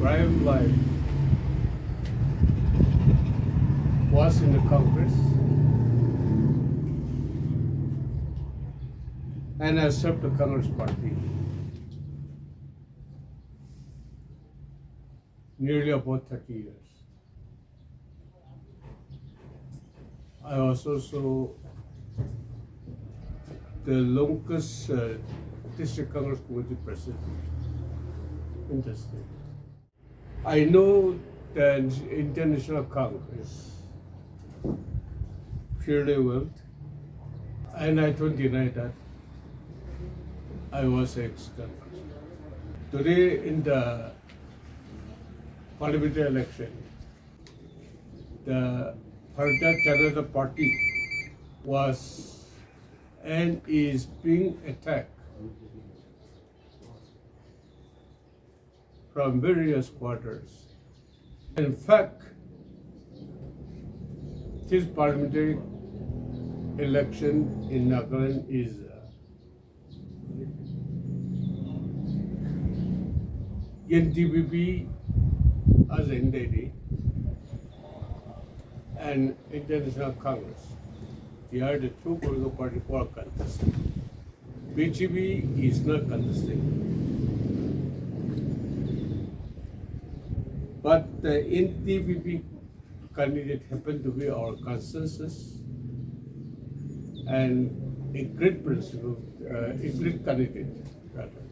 prime life was in the Congress, and I served the Congress Party nearly about 30 years. I was also the longest district Congress committee president in the state. I know the International Congress fairly well, and I don't deny that I was ex-congress. Today in the parliamentary election, the Bharatiya Janata Party was and is being attacked from various quarters. In fact, this parliamentary election in Nagaland is NDPP as NDD and International Congress. They are the two political parties who are contesting. BJP is not contesting. But the NDPP candidate happened to be our consensus and a great principle, a great candidate rather.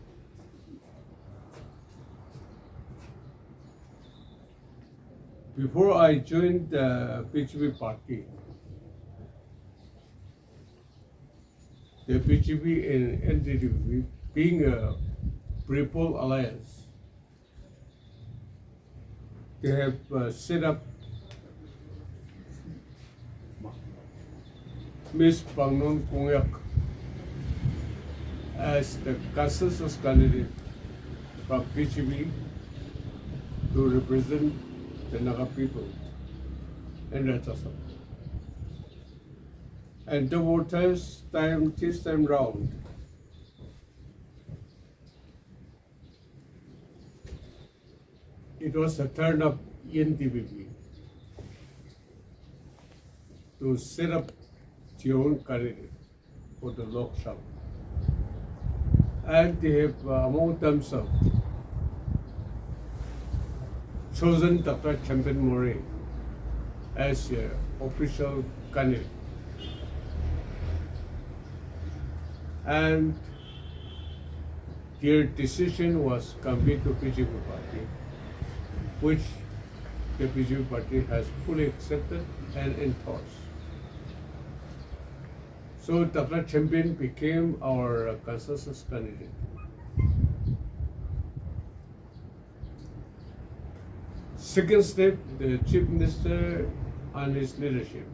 Before I joined the BJP party, the BJP and NDPP being a triple alliance, they have set up Ms. Pangnon Kongyak as the consensus candidate from BJP to represent the Naga people in Lok Sabha. And the voters this time round, it was a turn of NDPP to set up their own candidate for the Lok Sabha. And they have among themselves chosen Dr. Champion Murray as their official candidate. And their decision was conveyed to BJP party, which the BJP party has fully accepted and endorsed. So Dr. Champion became our consensus candidate. Second step, the Chief Minister and his leadership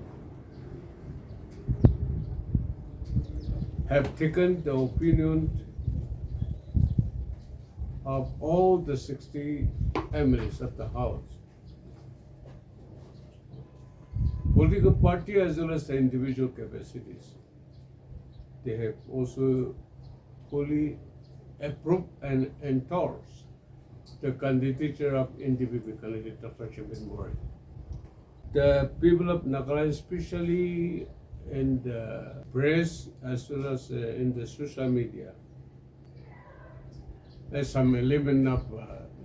have taken the opinion of all the 60 MLAs of the House, political party as well as the individual capacities. They have also fully approved and endorsed the candidature of NDPP candidate Dr. Champion Murray. The people of Nagaland, especially in the press as well as in the social media, as some element of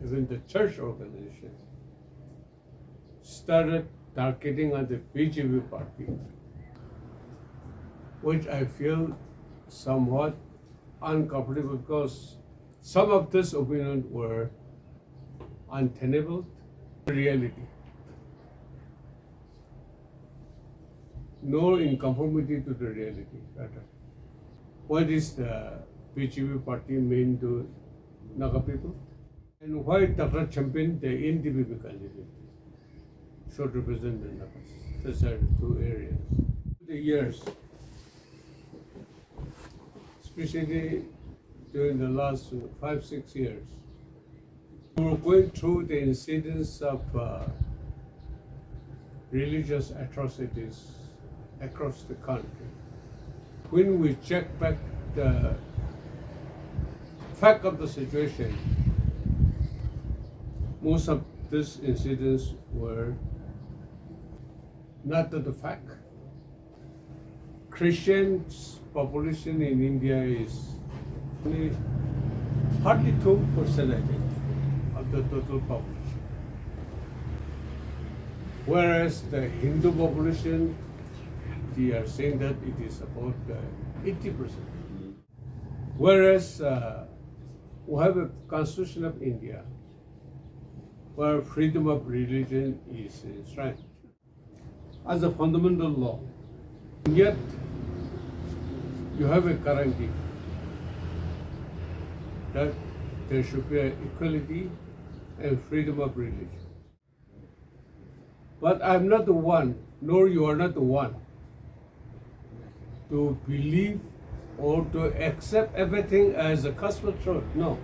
even the church organization, started targeting on the BJP party, which I feel somewhat uncomfortable because some of this opinion were untenable reality, nor in conformity to the reality. What is the BJP party mean to Naga people? And why Dr. Champion, the NDPP candidate, should represent the Nagas? These are the two areas. The years, especially during the last 5-6 years, we were going through the incidents of religious atrocities across the country. When we check back the fact of the situation, most of these incidents were not the fact. Christians population in India is only hardly 2%, I think, of the total population. Whereas the Hindu population, they are saying that it is about 80%. Whereas we have a constitution of India where freedom of religion is enshrined as a fundamental law. Yet you have a guarantee that there should be equality and freedom of religion. But I'm not the one, nor you are not the one, to believe or to accept everything as a gospel truth. No.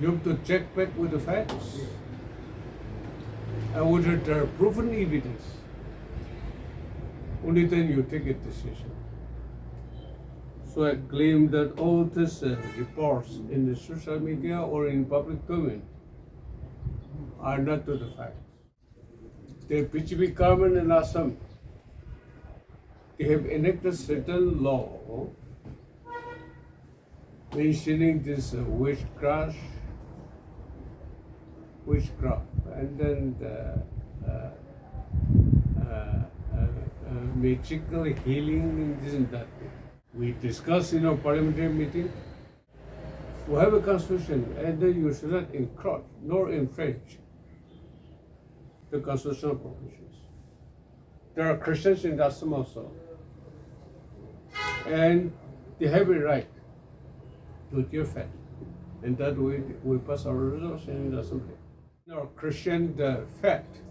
You have to check back with the facts and with the proven evidence. Only then you take a decision. So I claim that all these reports in the social media or in public domain are not to the facts. The BJP government in Assam, they have enacted certain law mentioning this witchcraft, and then magical healing and this and that. We discussed in our parliamentary meeting. We have a constitution, and then you should not encroach nor infringe the constitutional provisions. There are Christians in Assam also, and they have a right to their faith, and that way we pass our resolution in the assembly. In our Christian faith,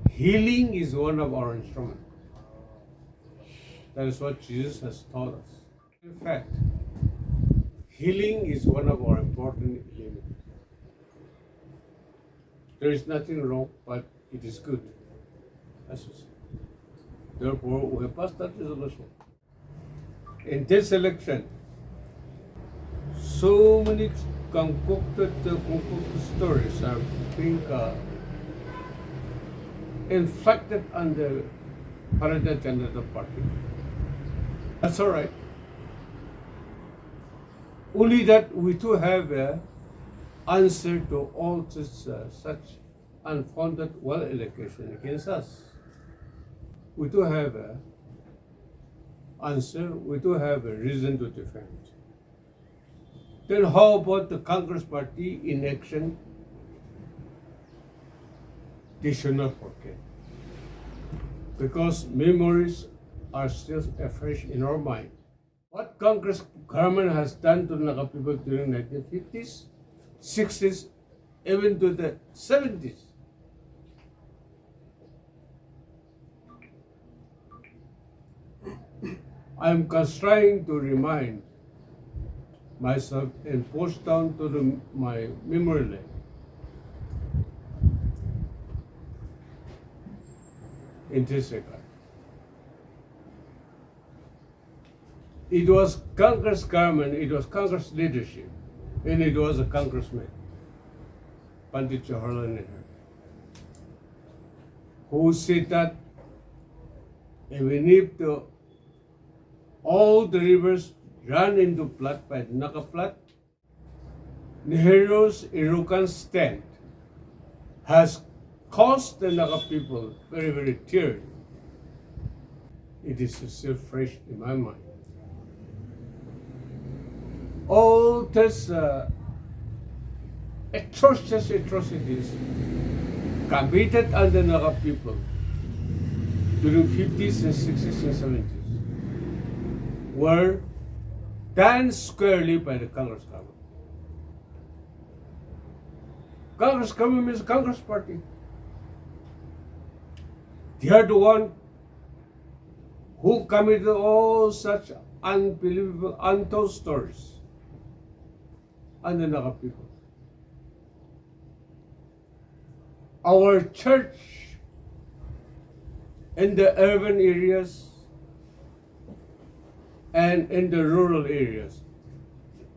healing is one of our instruments. That is what Jesus has taught us. In fact, healing is one of our important elements. There is nothing wrong, but it is good. As we say. Therefore, we have passed that resolution. In this election, so many concocted stories are being inflicted on the Bharatiya Janata Party. That's all right. Only that we too have an answer to all this such unfounded allegation against us. We do have an answer. We do have a reason to defend. Then how about the Congress Party in action? They should not forget, because memories are still afresh in our mind. What Congress government has done to Naga people during 1950s, 60s, even to the 70s. I am trying to remind myself and post down to my memory lane. In this regard. It was Congress government, it was Congress leadership, and it was a congressman, Pandit Jawaharlal Nehru, who said that even if all the rivers run into blood by Naga flood, Nehru's arrogant stand has caused the Naga people very, very teary. It is still fresh in my mind. All these atrocities committed on the Naga people during 50s and 60s and 70s were done squarely by the Congress government. Congress government means Congress Party. They are the one who committed all such unbelievable, untold stories on the Naga people. Our church in the urban areas and in the rural areas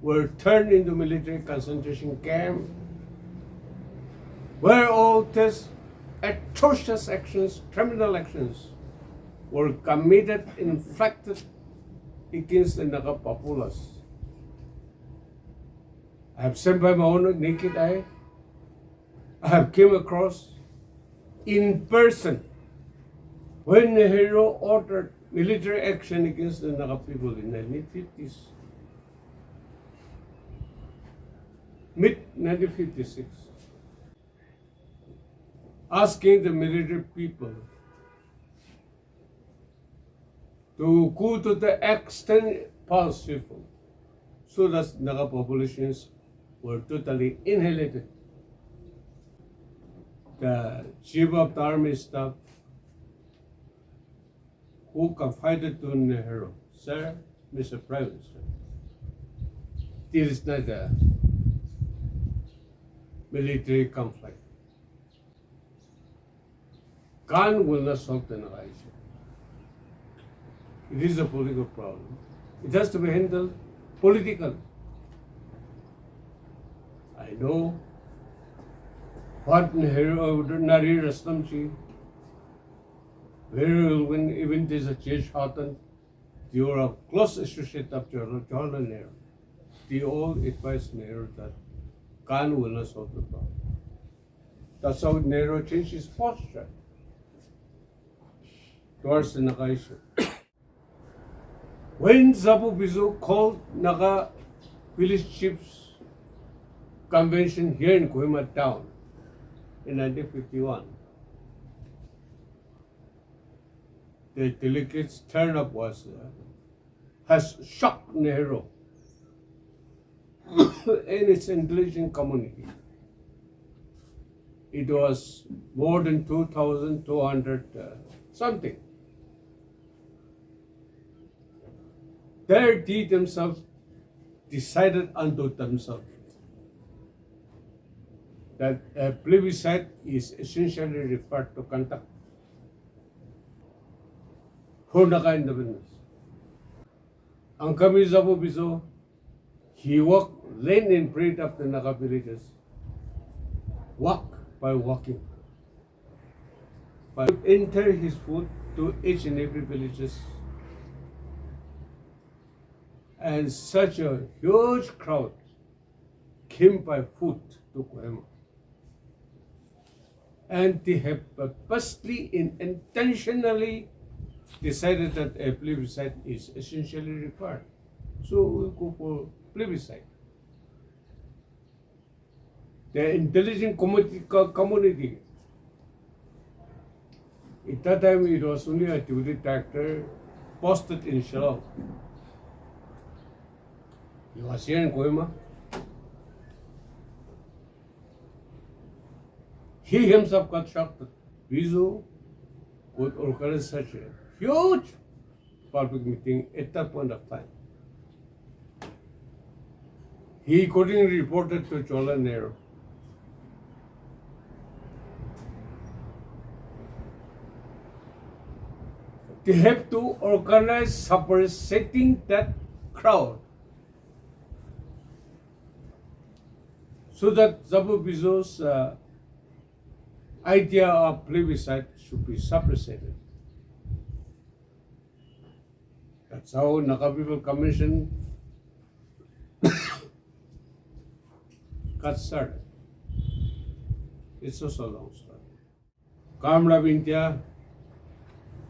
were turned into military concentration camp where all these atrocious actions, criminal actions, were committed, inflicted against the Naga populace. I have seen by my own naked eye. I have came across in person when Nehru ordered military action against the Naga people in the 1950s, mid-1956, asking the military people to go to the extent possible so that Naga populations were totally annihilated. The chief of the army staff who confided to Nehru, "Sir, Mr. Prime Minister, this is not a military conflict. Gun will not solve the Naga issue. It is a political problem. It has to be handled politically." I know what Nehru Rastamji very well when even this a change happened, you are a close associate of Jawaharlal Nehru. They all advised Nehru that gun will not solve the problem. That's how Nehru changed his posture towards the Naga issue. When Zabu Bizu called Naga village chiefs convention here in Kohima town in 1951, the delegates' turn-up has shocked Nehru and its intelligent community. It was more than 2,200 something. There they themselves decided unto themselves that a plebiscite is essentially referred to conduct for Naga independence. Ang kami Zabu Bizo, he walked lane and prayed up the Naga villages, walk by walking, but enter his foot to each and every villages, and such a huge crowd came by foot to Kohima. And they have purposely and intentionally decided that a plebiscite is essentially required. So we'll go for plebiscite. The intelligent community, at that time it was only a duty tractor posted in Shillong. He was here in Kohima. He himself got shocked that Bizu would organize such a huge public meeting at that point of time. He accordingly reported to Jawaharlal Nehru. They have to organize suppressing that crowd so that Zabu Bizu's idea of plebiscite should be suppressed. That's how Naga People Commission got started. It's also a long story. Kamla Bintia,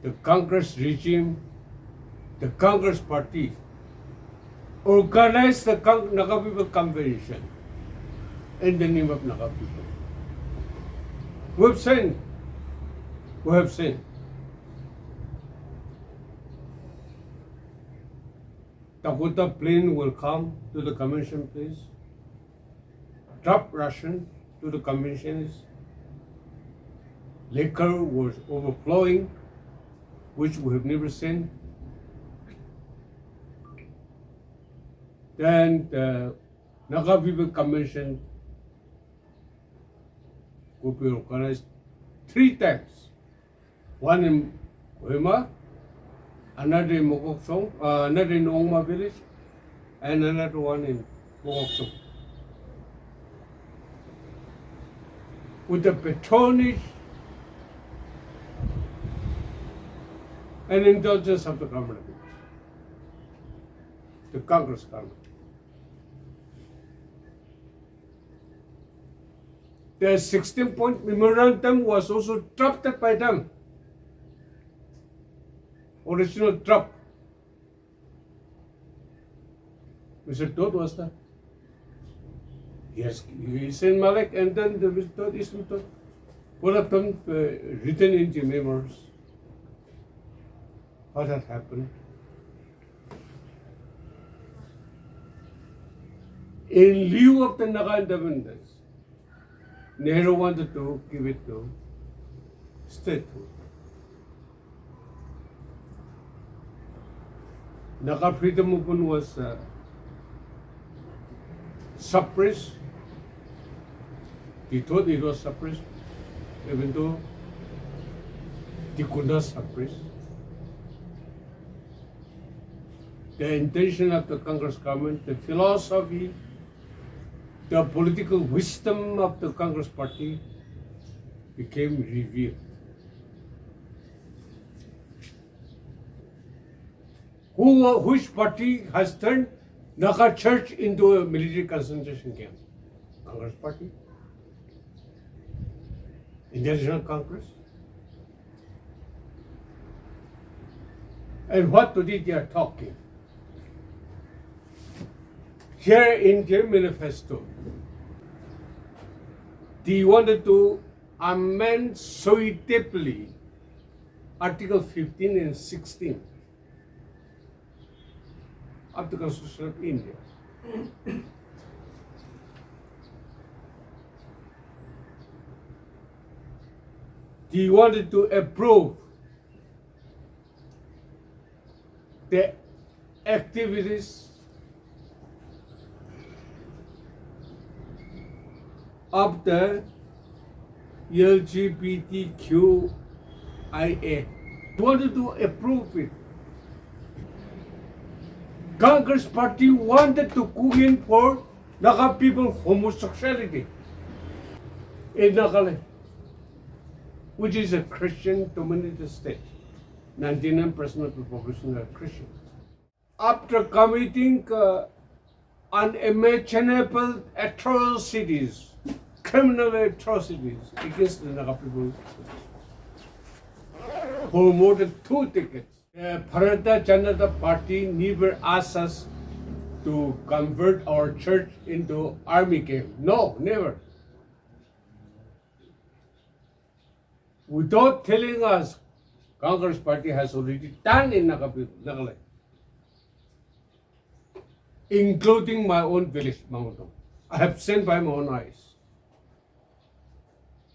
the Congress regime, the Congress party organized the Naga People Convention in the name of Naga people. We have seen. Dakota plane will come to the convention place, drop ration to the conventions. Liquor was overflowing, which we have never seen. Then the Naga People Convention will be organized 3 times. One in Kohima, another in Mokoksong, another in Ongma village, and another one in Mokoksong. with the patronage and indulgence of the government, the Congress government. The 16-point memorandum was also dropped by them. Original drop. Mr. Todd was that. Yes, Hussein Malik and then the Mr. Todd is Todd. What of them written into memoirs? What had happened? In lieu of the Naga independence, Nehru wanted to give it to statehood. Naga freedom movement was suppressed. He thought it was suppressed, even though they could not suppress. The intention of the Congress government, the philosophy, the political wisdom of the Congress party became revealed. Which party has turned Naga church into a military concentration camp? Congress party? Indian National Congress? And what today they are talking? Here in their manifesto, they wanted to amend suitably Article 15 and 16 of the Constitution of India. They wanted to approve the activities of the LGBTQIA. They wanted to approve it. Congress party wanted to go in for Naga people homosexuality in Nagaland, which is a Christian-dominated state. 99% of the population are Christian. After committing unimaginable atrocities, criminal atrocities against the Naga people for more than 2 decades, Bharatiya Janata Party never asked us to convert our church into army camp. No, never. Without telling us, Congress Party has already done in Nagaland, including my own village, Mangutong. I have seen by my own eyes.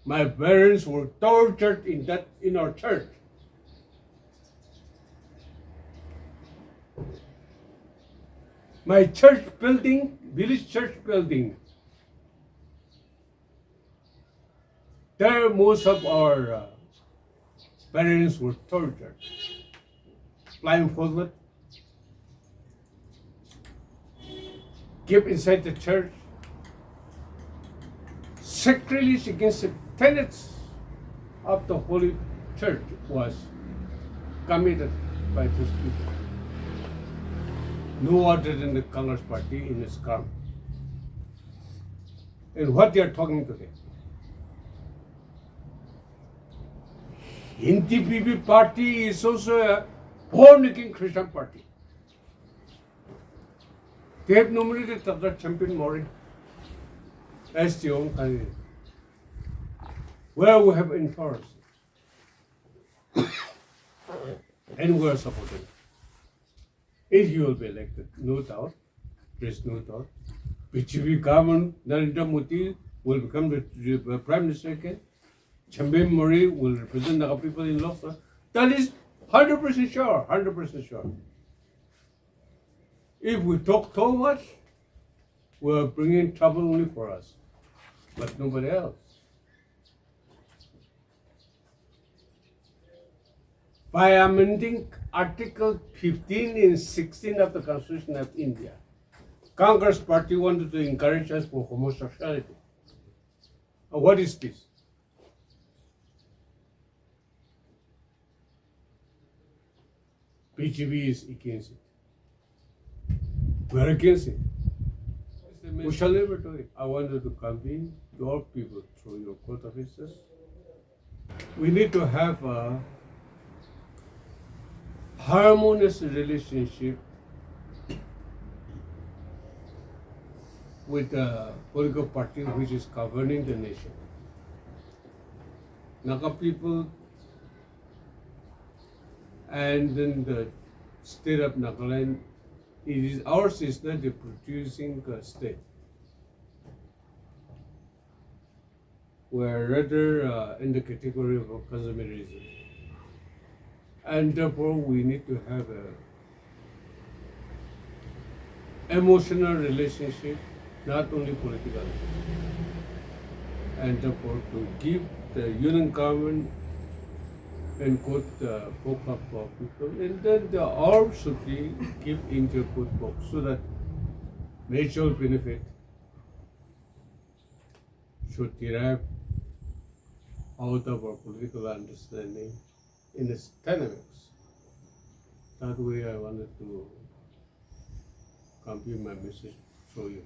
My parents were tortured in our church. My church building, village church building, there most of our parents were tortured, blindfolded, kept inside the church, sacrilege against the tenets of the Holy Church was committed by these people. No other than the Congress Party in its government. And what they are talking today. NDPP party is also a born-again Christian party. They have nominated Dr. Champion Mori as their own candidate. Where we have intolerance. And we are supporting. If he will be elected, no doubt, there is no doubt. BJP government, Narendra Modi will become the Prime Minister again. Champion Mori will represent the people in Lok Sabha. That is 100% sure, 100% sure. If we talk too much, we are bringing trouble only for us, but nobody else. By amending Article 15 and 16 of the Constitution of India, Congress Party wanted to encourage us for homosexuality. What is this? BJP is against it. We're against it. We shall never do it. I wanted to convene your people through your court officers. We need to have a harmonious relationship with the political party which is governing the nation. Naga people and then the state of Nagaland, it is ours is not the producing state. We're rather in the category of consumerism. And therefore we need to have a emotional relationship, not only political. And therefore to give the union government and quote the book of people, and then the all should be give into good book so that mutual benefit should derive out of our political understanding in its dynamics. That way I wanted to convey my message through you.